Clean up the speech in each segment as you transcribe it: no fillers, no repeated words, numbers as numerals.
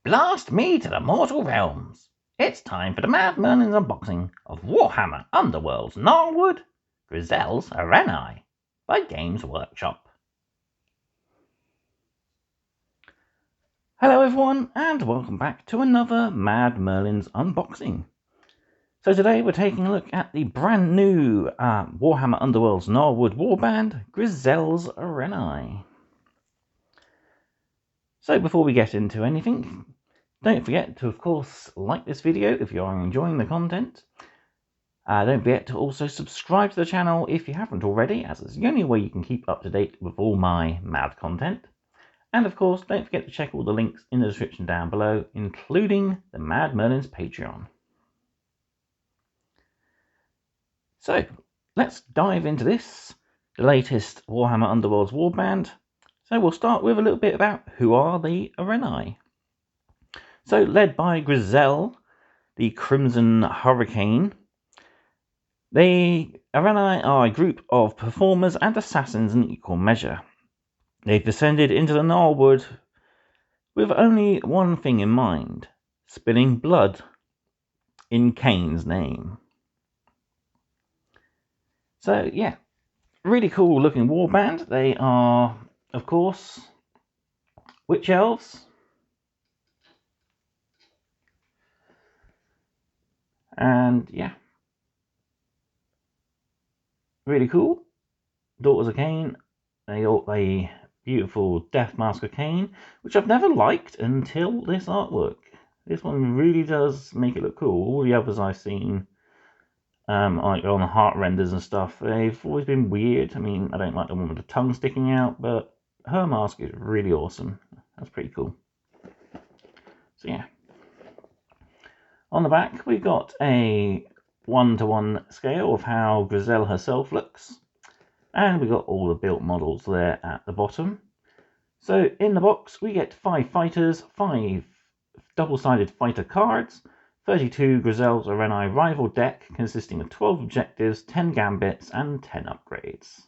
Blast me to the mortal realms! It's time for the Mad Merlins unboxing of Warhammer Underworlds Gnarlwood, Gryselle's Arenai by Games Workshop. Hello everyone and welcome back to another Mad Merlins unboxing. So today we're taking a look at the brand new Warhammer Underworlds Gnarlwood warband, Gryselle's Arenai. So before we get into anything, don't forget to, of course, like this video if you are enjoying the content. Don't forget to also subscribe to the channel if you haven't already, as it's the only way you can keep up to date with all my mad content. And of course, don't forget to check all the links in the description down below, including the Mad Merlins Patreon. So, let's dive into this, the latest Warhammer Underworlds warband. So we'll start with a little bit about who are the Arenai. So, led by Gryselle, the Crimson Hurricane, the Arenai are a group of performers and assassins in equal measure. They've descended into the Gnarlwood with only one thing in mind: spilling blood in Cain's name. So yeah, really cool looking warband. They are, of course, witch elves. And yeah, really cool. Daughters of Cain. They got a beautiful death mask of Cain, which I've never liked until this artwork. This one really does make it look cool. All the others I've seen, like on heart renders and stuff, they've always been weird. I mean, I don't like the one with the tongue sticking out, but her mask is really awesome. That's pretty cool. So yeah. On the back, we've got a 1-to-1 scale of how Gryselle herself looks. And we've got all the built models there at the bottom. So in the box, we get 5 fighters, 5 double-sided fighter cards, 32 Gryselle's Arenai rival deck consisting of 12 objectives, 10 gambits, and 10 upgrades.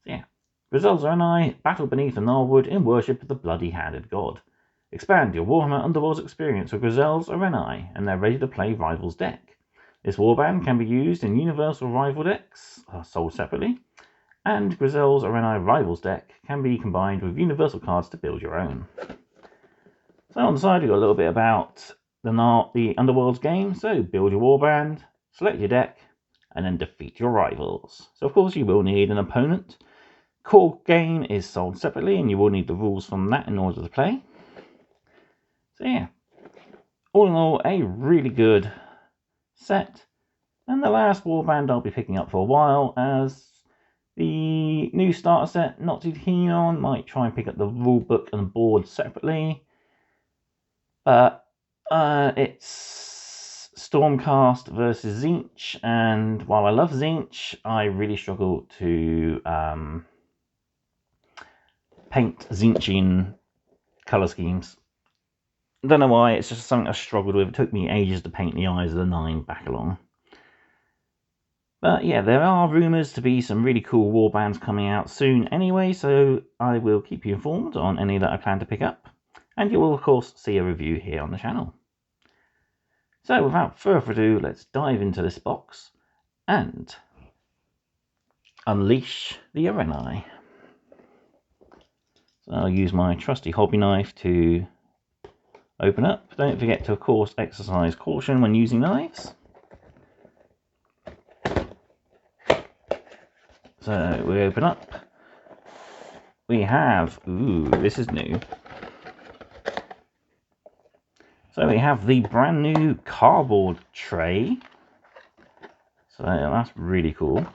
So yeah, Gryselle's Arenai battle beneath the Gnarlwood in worship of the bloody-handed god. Expand your Warhammer Underworlds experience with Gryselle's Arenai, and they're ready to play Rivals deck. This warband can be used in Universal Rival decks, sold separately, and Gryselle's Arenai Rivals deck can be combined with Universal cards to build your own. So on the side we've got a little bit about the Underworlds game. So build your warband, select your deck, and then defeat your rivals. So of course you will need an opponent. Core game is sold separately, and you will need the rules from that in order to play. So yeah, all in all, a really good set, and the last warband I'll be picking up for a while, as the new starter set not too keen on. Might try and pick up the rulebook and board separately, but it's Stormcast versus Tzeentch, and while I love Tzeentch, I really struggle to paint Tzeentchian colour schemes. Don't know why, it's just something I struggled with. It took me ages to paint the eyes of the 9 back along. But yeah, there are rumours to be some really cool warbands coming out soon anyway, so I will keep you informed on any that I plan to pick up. And you will of course see a review here on the channel. So without further ado, let's dive into this box and unleash the Arenai. So I'll use my trusty hobby knife to open up. Don't forget to, of course, exercise caution when using knives. So we open up. We have, ooh, this is new. So we have the brand new cardboard tray. So that's really cool.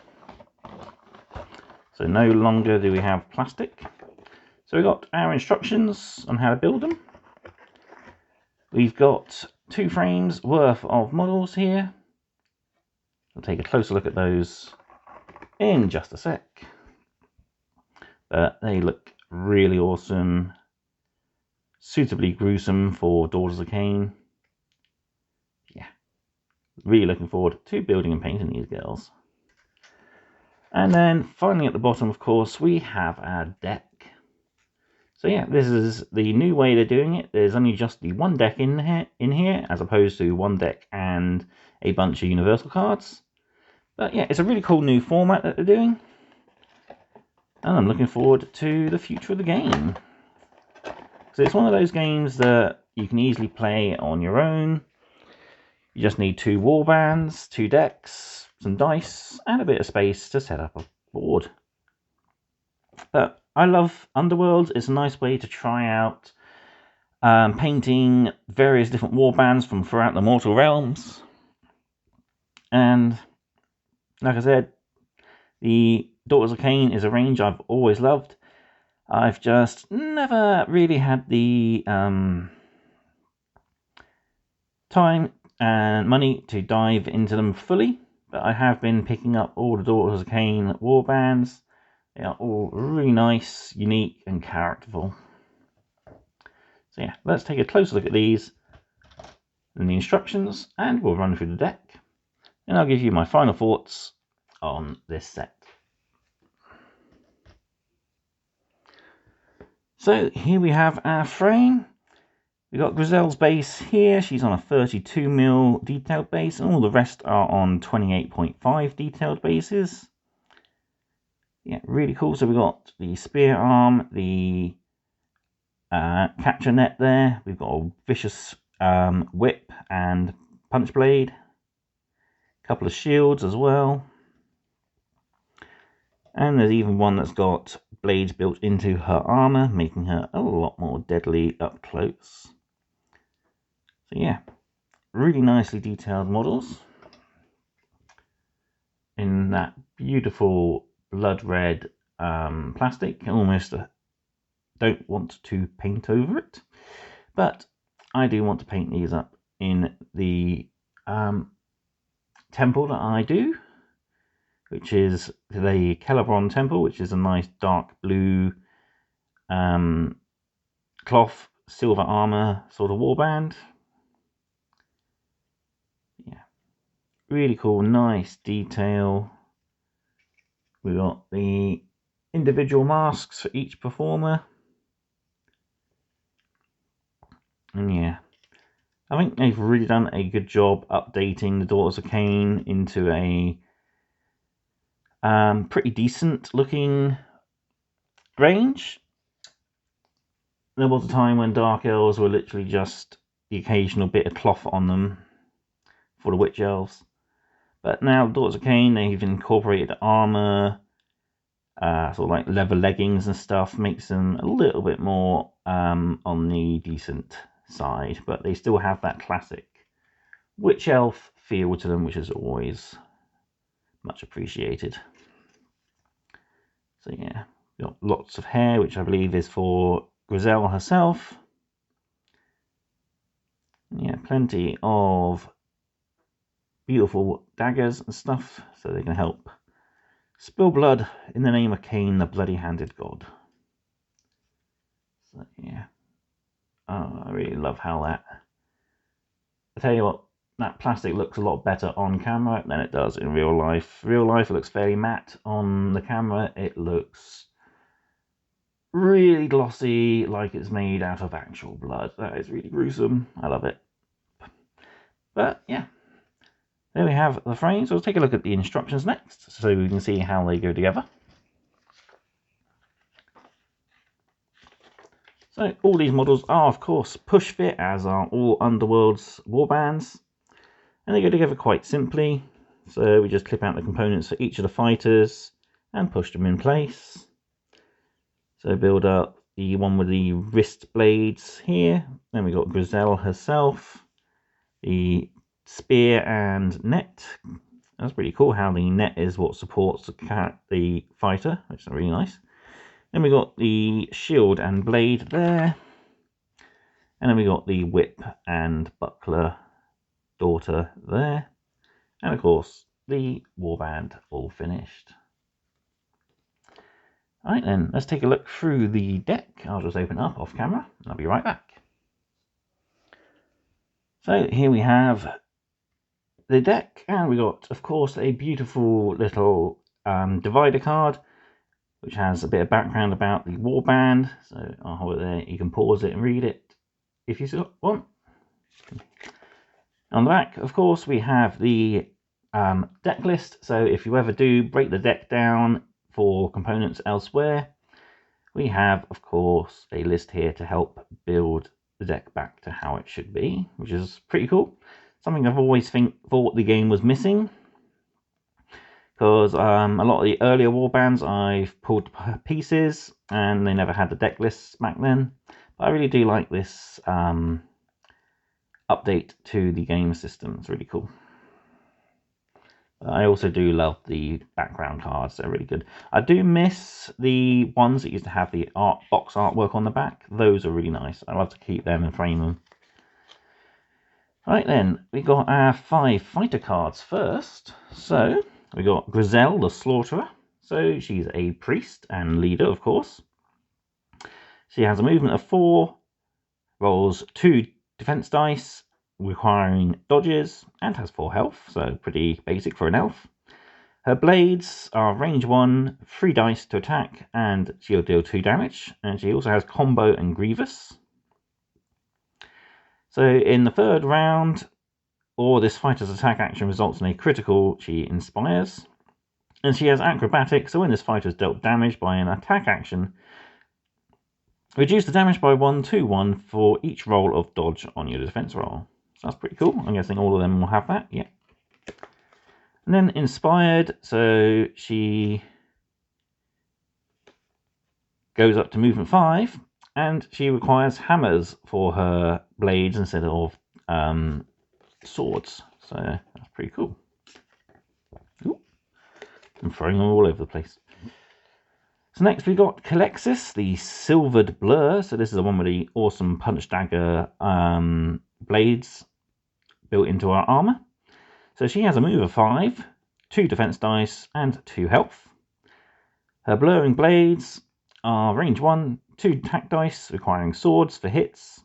So no longer do we have plastic. So we've got our instructions on how to build them. We've got 2 frames worth of models here. I'll take a closer look at those in just a sec. But they look really awesome. Suitably gruesome for Daughters of Cain. Yeah. Really looking forward to building and painting these girls. And then finally at the bottom, of course, we have our deck. So yeah, this is the new way they're doing it. There's only just the one deck in here, as opposed to one deck and a bunch of universal cards. But yeah, it's a really cool new format that they're doing. And I'm looking forward to the future of the game. So it's one of those games that you can easily play on your own. You just need 2 warbands, 2 decks, some dice, and a bit of space to set up a board. But I love Underworlds. It's a nice way to try out painting various different warbands from throughout the Mortal Realms. And like I said, the Daughters of Cain is a range I've always loved. I've just never really had the time and money to dive into them fully, but I have been picking up all the Daughters of Cain warbands. They are all really nice, unique, and characterful. So yeah, let's take a closer look at these and the instructions, and we'll run through the deck, and I'll give you my final thoughts on this set. So here we have our frame. We've got Gryselle's base here. She's on a 32mm detailed base, and all the rest are on 28.5 detailed bases. Yeah, really cool. So we've got the spear arm, the capture net there. We've got a vicious whip and punch blade. A couple of shields as well. And there's even one that's got blades built into her armor, making her a lot more deadly up close. So yeah, really nicely detailed models in that beautiful blood red plastic. Almost don't want to paint over it, but I do want to paint these up in the temple that I do, which is the Celebron Temple, which is a nice dark blue cloth, silver armor sort of warband. Yeah, really cool, nice detail. We got the individual masks for each performer. And yeah, I think they've really done a good job updating the Daughters of Cain into a pretty decent looking range. There was a time when Dark Elves were literally just the occasional bit of cloth on them for the Witch Elves. But now Daughters of Cain, they've incorporated armor, sort of like leather leggings and stuff, makes them a little bit more on the decent side, but they still have that classic Witch Elf feel to them, which is always much appreciated. So yeah, got lots of hair, which I believe is for Gryselle herself. Yeah, plenty of beautiful daggers and stuff, so they can help spill blood in the name of Cain, the bloody-handed god. So yeah, oh, I really love how that. I tell you what, that plastic looks a lot better on camera than it does in real life. Real life, it looks fairly matte. On the camera, it looks really glossy, like it's made out of actual blood. That is really gruesome. I love it. But yeah, there we have the frames. So let's take a look at the instructions next, so we can see how they go together. So all these models are, of course, push fit, as are all Underworlds warbands, and they go together quite simply. So we just clip out the components for each of the fighters and push them in place. So build up the one with the wrist blades here. Then we got Gryselle herself, the spear and net. That's pretty cool how the net is what supports the fighter, which is really nice. Then we got the shield and blade there. And then we got the whip and buckler daughter there. And of course, the warband all finished. Alright then, let's take a look through the deck. I'll just open it up off camera, and I'll be right back. So here we have the deck, and we got, of course, a beautiful little divider card. which has a bit of background about the warband. So I'll hold it there. You can pause it and read it if you want. On the back, of course, we have the deck list. So if you ever do break the deck down for components elsewhere, we have, of course, a list here to help build the deck back to how it should be, which is pretty cool. Something I've always thought the game was missing, because a lot of the earlier warbands I've pulled to pieces and they never had the deck lists back then. But I really do like this update to the game system. It's really cool. I also do love the background cards. They're really good. I do miss the ones that used to have the box artwork on the back. Those are really nice. I love to keep them and frame them. Right then, we got our 5 fighter cards first. So we got Gryselle the Slaughterer. So she's a priest and leader, of course. She has a movement of 4, rolls 2 defense dice, requiring dodges, and has 4 health, so pretty basic for an elf. Her blades are range 1, 3 dice to attack, and she'll deal 2 damage, and she also has combo and grievous. So in the 3rd round, or this fighter's attack action results in a critical, she inspires. And she has acrobatics, so when this fighter is dealt damage by an attack action, reduce the damage by 1 to 1 for each roll of dodge on your defense roll. So that's pretty cool. I'm guessing all of them will have that, yeah. And then inspired, so she goes up to movement 5, and she requires hammers for her blades instead of swords. So that's pretty cool. Ooh. I'm throwing them all over the place. So next we've got Calexis, the Silvered Blur. So this is the one with the awesome punch dagger blades built into her armor. So she has a move of 5, 2 defense dice, and 2 health. Her blurring blades are range 1, 2 attack dice, requiring swords for hits,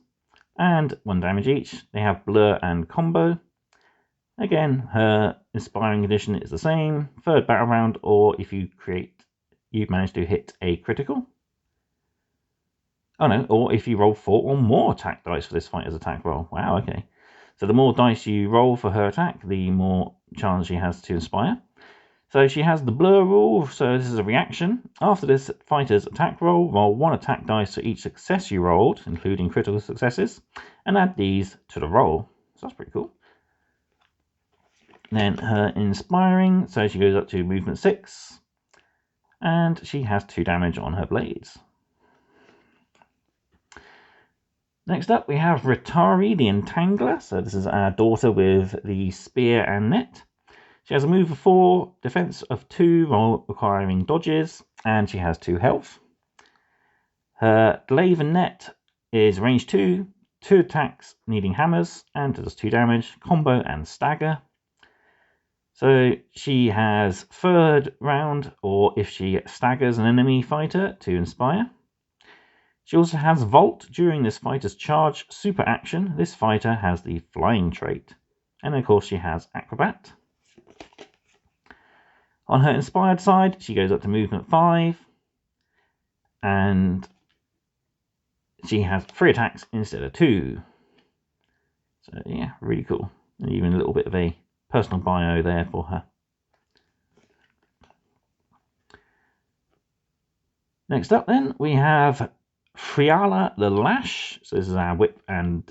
and 1 damage each. They have blur and combo. Again, her inspiring condition is the same. 3rd battle round, or if you manage to hit a critical. Oh no, or if you roll 4 or more attack dice for this fighter's attack roll. Wow, okay. So the more dice you roll for her attack, the more chance she has to inspire. So she has the blur rule, so this is a reaction. After this fighter's attack roll 1 attack dice for each success you rolled, including critical successes, and add these to the roll. So that's pretty cool. Then her inspiring, so she goes up to movement 6, and she has 2 damage on her blades. Next up, we have Ritari the Entangler. So this is our daughter with the spear and net. She has a move of 4, defense of 2, requiring dodges, and she has 2 health. Her glaive and net is range 2, 2 attacks needing hammers, and does 2 damage, combo and stagger. So she has 3rd round, or if she staggers an enemy fighter, to inspire. She also has Vault during this fighter's charge super action. This fighter has the flying trait. And of course she has Acrobat. On her inspired side, she goes up to movement 5. And she has 3 attacks instead of 2. So yeah, really cool. And even a little bit of a personal bio there for her. Next up then, we have Friala the Lash. So this is our whip and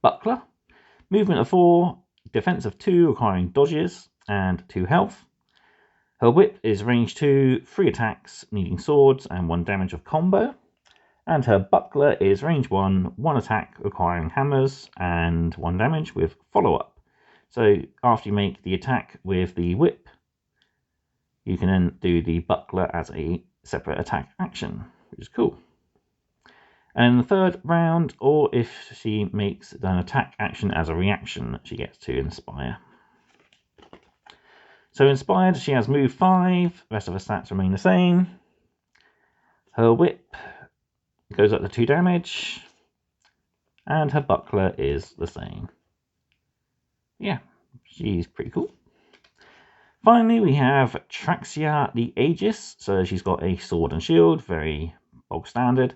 buckler. Movement of 4, defense of 2, requiring dodges, and 2 health. Her whip is range 2, 3 attacks, needing swords, and 1 damage of combo. And her buckler is range 1, 1 attack, requiring hammers, and 1 damage with follow-up. So after you make the attack with the whip, you can then do the buckler as a separate attack action, which is cool. And in the 3rd round, or if she makes an attack action as a reaction, she gets to inspire. So inspired, she has move 5, the rest of her stats remain the same. Her whip goes up to 2 damage, and her buckler is the same. Yeah, she's pretty cool. Finally, we have Traxia the Aegis. So she's got a sword and shield, very bog standard.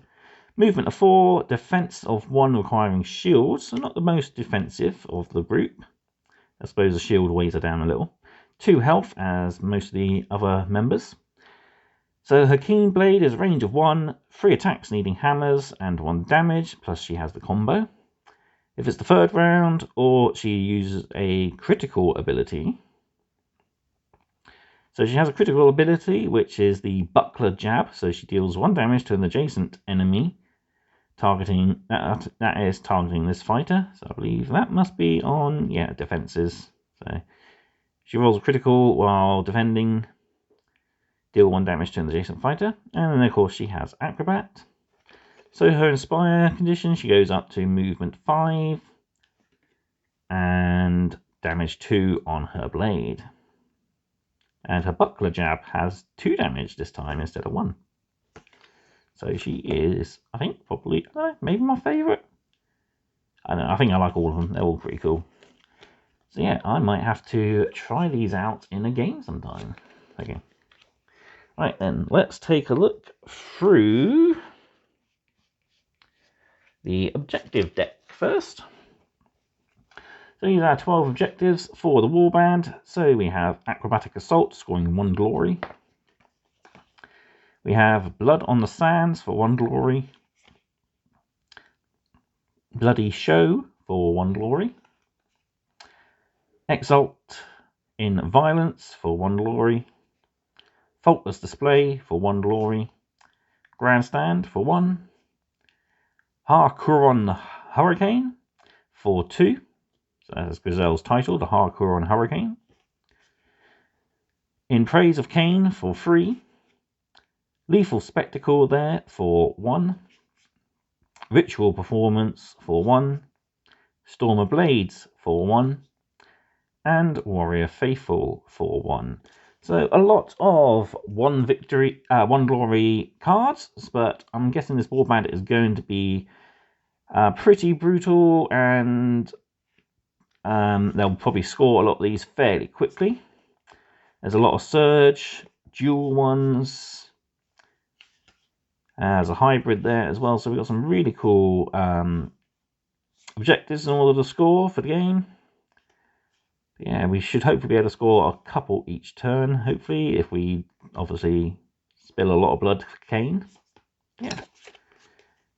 Movement of 4, defense of 1 requiring shields, so not the most defensive of the group. I suppose the shield weighs her down a little. 2 health, as most of the other members. So her keen blade is a range of 1, 3 attacks needing hammers, and 1 damage, plus she has the combo. If it's the 3rd round, or she uses a critical ability. So she has a critical ability, which is the Buckler Jab, so she deals 1 damage to an adjacent enemy, targeting that is targeting this fighter. So I believe that must be on, yeah, defenses. So she rolls a critical while defending, deal 1 damage to an adjacent fighter, and then of course she has Acrobat. So her Inspire condition, she goes up to movement 5 and damage 2 on her blade. And her Buckler Jab has 2 damage this time instead of 1. So she is, I think, probably, maybe my favourite. I don't know, I think I like all of them. They're all pretty cool. So yeah, I might have to try these out in a game sometime. Okay. Right then, let's take a look through the objective deck first. So these are 12 objectives for the warband. So we have Acrobatic Assault, scoring 1 glory. We have Blood on the Sands for 1 glory. Bloody Show for 1 glory. Exalt in Violence for 1 glory. Faultless Display for 1 glory. Grandstand for 1. Harkuron Hurricane for 2. So that's Gryselle's title, the Harkuron Hurricane. In Praise of Cain for 3. Lethal Spectacle there for 1. Ritual Performance for 1. Storm of Blades for 1. And Warrior Faithful for 1. So a lot of 1 victory, 1 glory cards, but I'm guessing this warband is going to be pretty brutal, and they'll probably score a lot of these fairly quickly. There's a lot of surge, dual ones. There's a hybrid there as well, so we've got some really cool objectives in order to score for the game. Yeah, we should hopefully be able to score a couple each turn, hopefully, if we obviously spill a lot of blood for Cain. Yeah.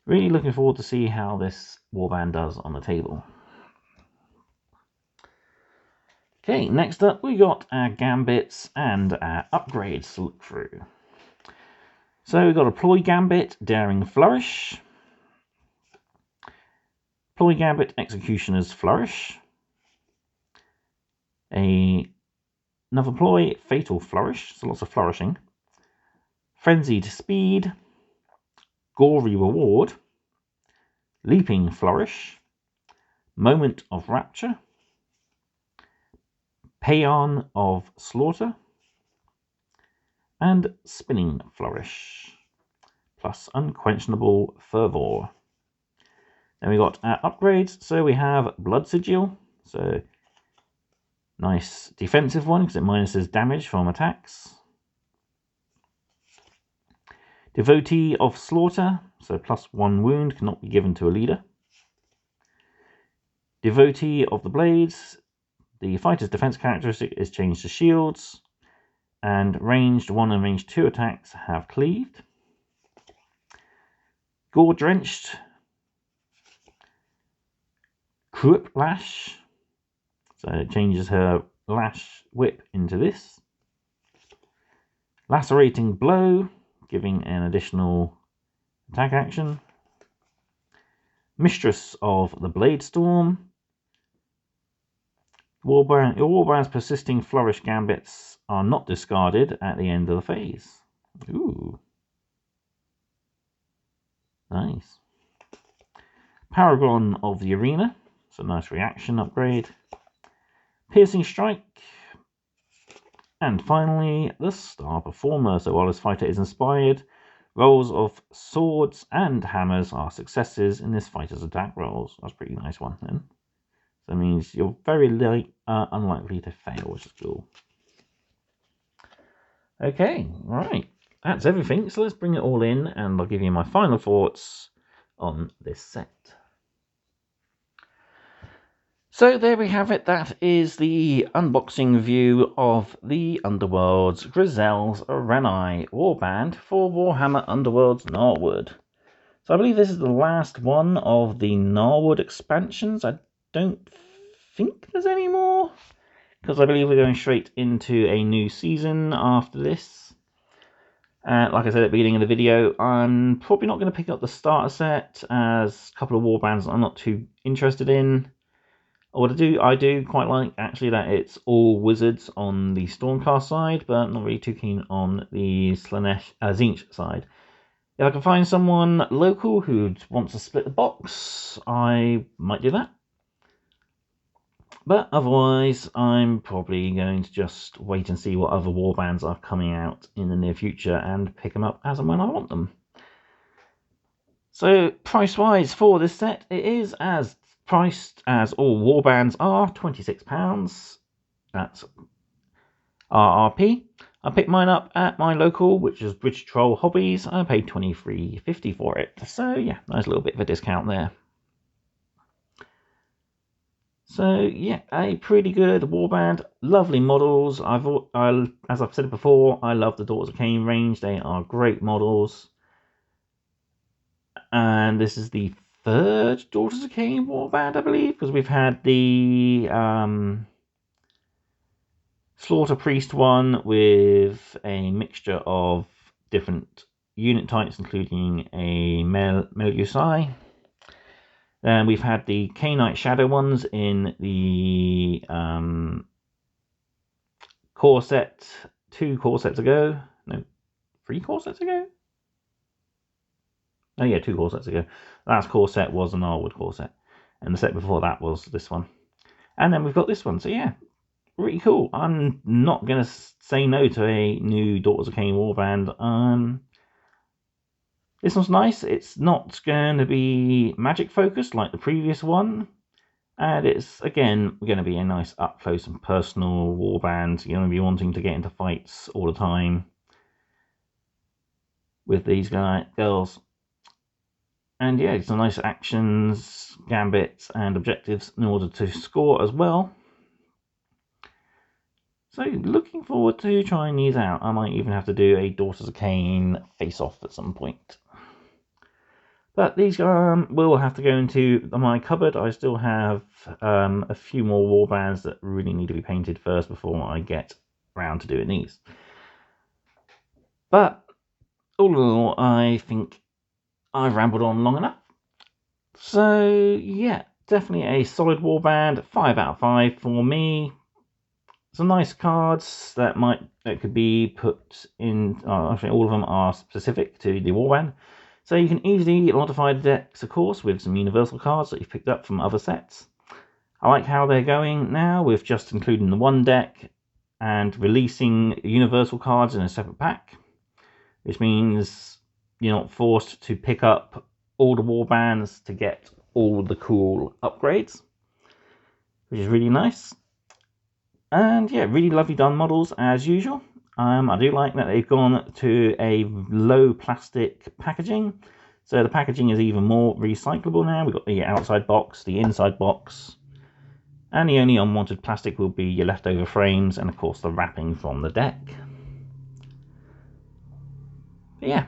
Really looking forward to see how this warband does on the table. Okay, next up we got our gambits and our upgrades to look through. So we've got a Ploy Gambit, Daring Flourish. Ploy Gambit, Executioner's Flourish. Another Ploy, Fatal Flourish, so lots of flourishing. Frenzied Speed. Gory Reward. Leaping Flourish. Moment of Rapture. Paean of Slaughter. And Spinning Flourish, plus Unquenchable Fervor. Then we got our upgrades. So we have Blood Sigil, so nice defensive one because it minuses damage from attacks. Devotee of Slaughter, so plus 1 wound, cannot be given to a leader. Devotee of the Blades, the fighter's defense characteristic is changed to shields. And ranged 1 and ranged 2 attacks have cleaved. Gore Drenched. Croup Lash. So it changes her lash whip into this. Lacerating Blow, giving an additional attack action. Mistress of the Blade Storm. Your warband's persisting flourish gambits are not discarded at the end of the phase. Ooh. Nice. Paragon of the Arena. It's a nice reaction upgrade. Piercing Strike. And finally, the Star Performer. So while this fighter is inspired, rolls of swords and hammers are successes in this fighter's attack rolls. That's a pretty nice one then. So that means you're very unlikely to fail, which is cool. Okay, right. That's everything. So let's bring it all in and I'll give you my final thoughts on this set. So there we have it. That is the unboxing review of the Underworlds Gryselle's Arenai warband for Warhammer Underworlds Gnarlwood. So I believe this is the last one of the Gnarlwood expansions. I don't think there's any more, because I believe we're going straight into a new season after this. Like I said at the beginning of the video, I'm probably not going to pick up the starter set, as a couple of warbands I'm not too interested in. What I do quite like, actually, that it's all wizards on the Stormcast side, but not really too keen on the Tzeentch side. If I can find someone local who wants to split the box, I might do that. But otherwise, I'm probably going to just wait and see what other warbands are coming out in the near future and pick them up as and when I want them. So, price-wise for this set, it is as priced as all warbands are, £26. That's RRP. I picked mine up at my local, which is British Troll Hobbies. I paid £23.50 for it. So, yeah, nice little bit of a discount there. So yeah, a pretty good warband, lovely models. As I've said before, I love the Daughters of Cain range. They are great models, and this is the third Daughters of Cain warband, I believe, because we've had the Slaughter Priest one with a mixture of different unit types, including a Merlins. Then we've had the Cainite Shadow ones in the core set 2 core sets ago. No, 3 core sets ago? Oh yeah, 2 core sets ago. Last core set was an Gnarlwood core set. And the set before that was this one. And then we've got this one. So yeah, really cool. I'm not going to say no to a new Daughters of Cain warband. This one's nice. It's not going to be magic focused like the previous one. And it's, again, going to be a nice up close and personal warband. You're going to be wanting to get into fights all the time with these girls. And yeah, some nice actions, gambits, and objectives in order to score as well. So looking forward to trying these out. I might even have to do a Daughters of Cain face-off at some point. But these will have to go into my cupboard. I still have a few more warbands that really need to be painted first before I get around to doing these. But all in all, I think I've rambled on long enough. So yeah, definitely a solid warband. 5 out of 5 for me. Some nice cards that could be put in. Actually, all of them are specific to the warband. So you can easily modify the decks, of course, with some universal cards that you've picked up from other sets. I like how they're going now with just including the one deck and releasing universal cards in a separate pack, which means you're not forced to pick up all the warbands to get all the cool upgrades, which is really nice. And yeah, really lovely done models as usual. I do like that they've gone to a low plastic packaging. So the packaging is even more recyclable now. We've got the outside box, the inside box. And the only unwanted plastic will be your leftover frames and, of course, the wrapping from the deck. But yeah,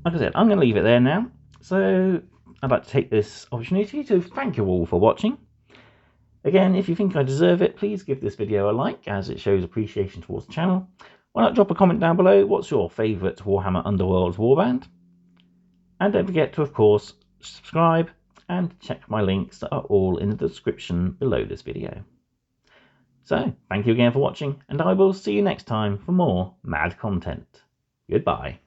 like I said, I'm going to leave it there now. So I'd like to take this opportunity to thank you all for watching. Again, if you think I deserve it, please give this video a like, as it shows appreciation towards the channel. Why not drop a comment down below? What's your favourite Warhammer Underworlds warband? And don't forget to, of course, subscribe and check my links that are all in the description below this video. So, thank you again for watching, and I will see you next time for more mad content. Goodbye.